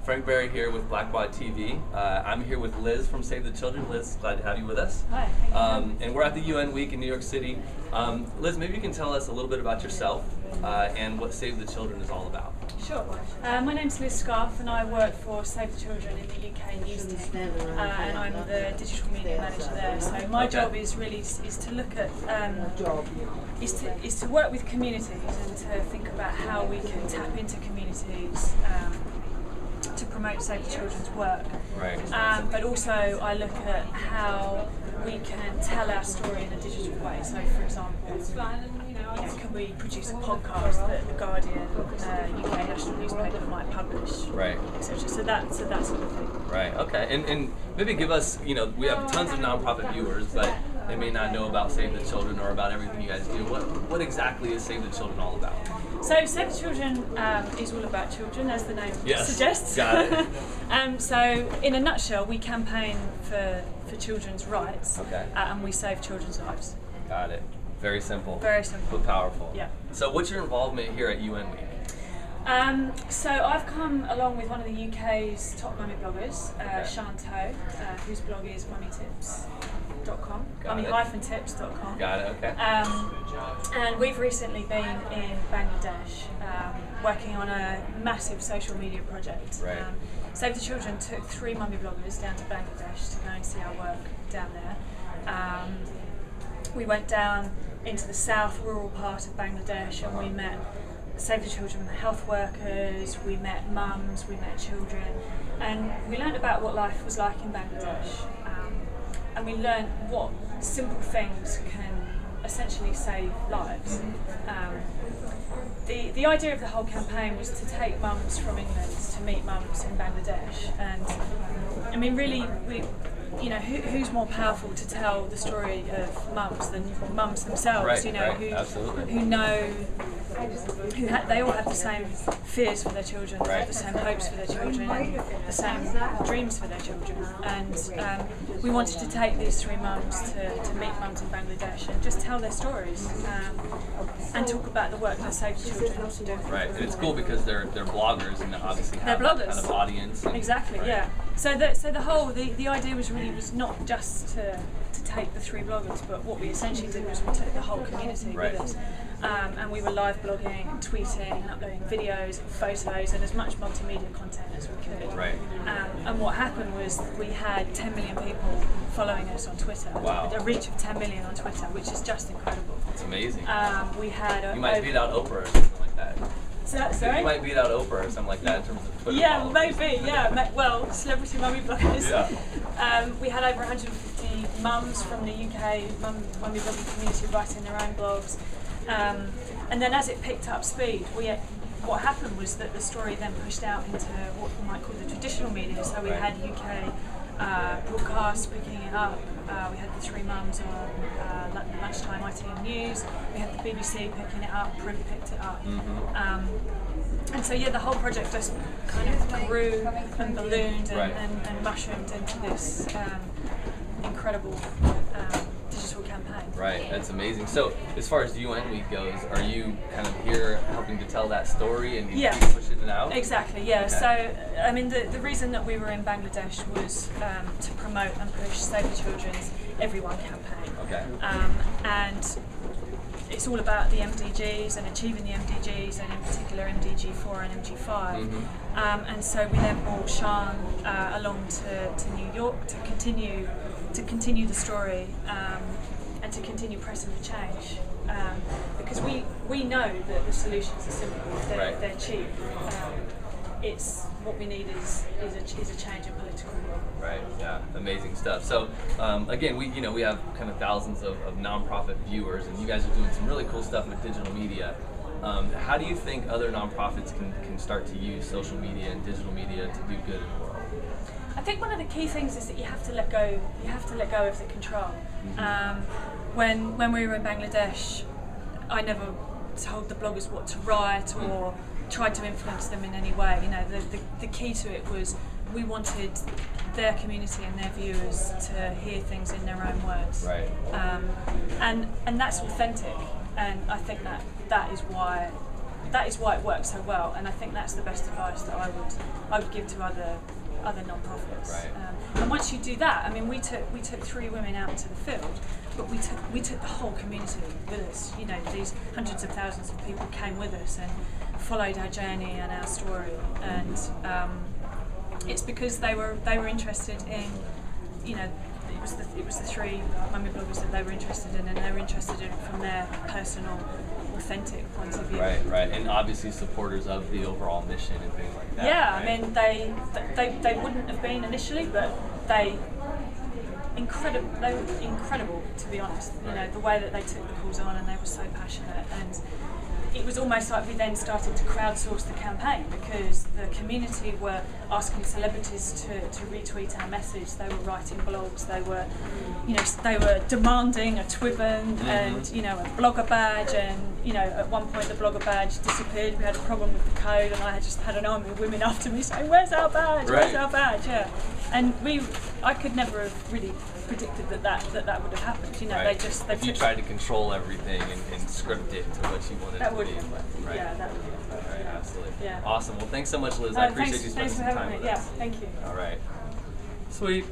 Frank Berry here with Blackbaud TV. I'm here with Liz from Save the Children. Liz, glad to have you with us. Hi, thank you. And we're at the UN Week in New York City. Liz, maybe you can tell us a little bit about yourself and what Save the Children is all about. Sure. My name's Liz Scarff and I work for Save the Children in the UK News Team, and I'm the digital media manager there. So my job is to look at is to work with communities and to think about how we can tap into communities to promote Save the Children's work. Right. But also I look at how we can tell our story in a digital way. So for example, can we produce a podcast that the Guardian, UK national newspaper, might publish? Right. Etc. So that sort of thing. Right. Okay. And maybe give us, we have tons of nonprofit viewers, but they may not know about Save the Children or about everything you guys do. What exactly is Save the Children all about? So Save the Children is all about children, as the name suggests. Got it. So in a nutshell, we campaign for children's rights, and we save children's lives. Got it. Very simple. Very simple. But powerful. Yeah. So what's your involvement here at UN Week? So I've come along with one of the UK's top mummy bloggers, Chanto, whose blog is mummytips.com, mummy-tips.com. Got it, okay. And we've recently been in Bangladesh working on a massive social media project. Right. Save the Children took 3 mummy bloggers down to Bangladesh to go and see our work down there. We went down into the south rural part of Bangladesh and we met Save the Children health workers, we met mums, we met children, and we learned about what life was like in Bangladesh. And we learned what simple things can essentially save lives. The idea of the whole campaign was to take mums from England to meet mums in Bangladesh, and I mean really who's more powerful to tell the story of mums than mums themselves? Who know, they all have the same fears for their children, they have the same hopes for their children, and the same dreams for their children. And we wanted to take these 3 mums to meet mums in Bangladesh and just tell their stories and talk about the work that Save the Children wants to do. Right, and it's cool because they're bloggers and obviously have that kind of audience. Exactly, yeah. So the idea was not just to take the 3 bloggers, but what we essentially did was we took the whole community with us. And we were live blogging, and tweeting, and uploading videos, and photos, and as much multimedia content as we could. Right. And what happened was we had 10 million people following us on Twitter. Wow. A reach of 10 million on Twitter, which is just incredible. It's amazing. We had you might beat out Oprah or something like that. Sorry? You might beat out Oprah or something like that in terms of Twitter. Yeah, followers. maybe. Yeah. Well, celebrity mummy bloggers. Yeah. We had over 150 mums from the UK mummy blogging community writing their own blogs. And then as it picked up speed, what happened was that the story then pushed out into what we might call the traditional media. So we had UK broadcasts picking it up. We had the 3 mums on lunchtime ITN News. We had the BBC picking it up. Print picked it up. And so the whole project just kind of grew and ballooned and mushroomed into this incredible digital campaign. Right, that's amazing. So as far as UN Week goes, are you kind of here helping to tell that story and keep pushing it out? Exactly, yeah. Okay. So, I mean, the reason that we were in Bangladesh was to promote and push Save the Children's Everyone campaign. Okay. And it's all about the MDGs and achieving the MDGs, and in particular MDG 4 and MG 5. And so we then brought Sean along to New York to continue the story and to continue pressing for change, because we know that the solutions are simple, they're cheap. It's what we need is a change in political will. Right. Yeah. Amazing stuff. So again, we have kind of thousands of nonprofit viewers, and you guys are doing some really cool stuff with digital media. How do you think other nonprofits can start to use social media and digital media to do good in the world? I think one of the key things is that you have to let go. You have to let go of the control. When we were in Bangladesh, I never told the bloggers what to write or tried to influence them in any way. The key to it was we wanted their community and their viewers to hear things in their own words. Right. And that's authentic, and I think that is why that is why it works so well, and I think that's the best advice that I would give to other non-profits. Right. And once you do that, I mean, we took 3 women out into the field, but we took the whole community with us. You know, these hundreds of thousands of people came with us and followed our journey and our story, and it's because they were interested in, you know, it was the 3 mummy bloggers that they were interested in, and they were interested in it from their personal, authentic point of view. Right, and obviously supporters of the overall mission and things like that. Yeah, right? I mean, they wouldn't have been initially, but they were incredible, to be honest. You know, the way that they took the calls on, and they were so passionate, and it was almost like we then started to crowdsource the campaign, because the community were asking celebrities to retweet our message. They were writing blogs. They were, you know, they were demanding a Twibbon and, you know, a blogger badge. And, you know, at one point the blogger badge disappeared. We had a problem with the code, and I just had an army of women after me saying, "Where's our badge? Where's our badge?" Yeah, and I could never have really predicted that would have happened. You know, they if you tried to control everything and script it to what you wanted that to would be. have worked. Right. Yeah, that would have worked. Right, absolutely. Yeah. Awesome. Well, thanks so much, Liz. I appreciate you spending Thanks for some having time me. with Yeah, us. thank you. All right. Sweet.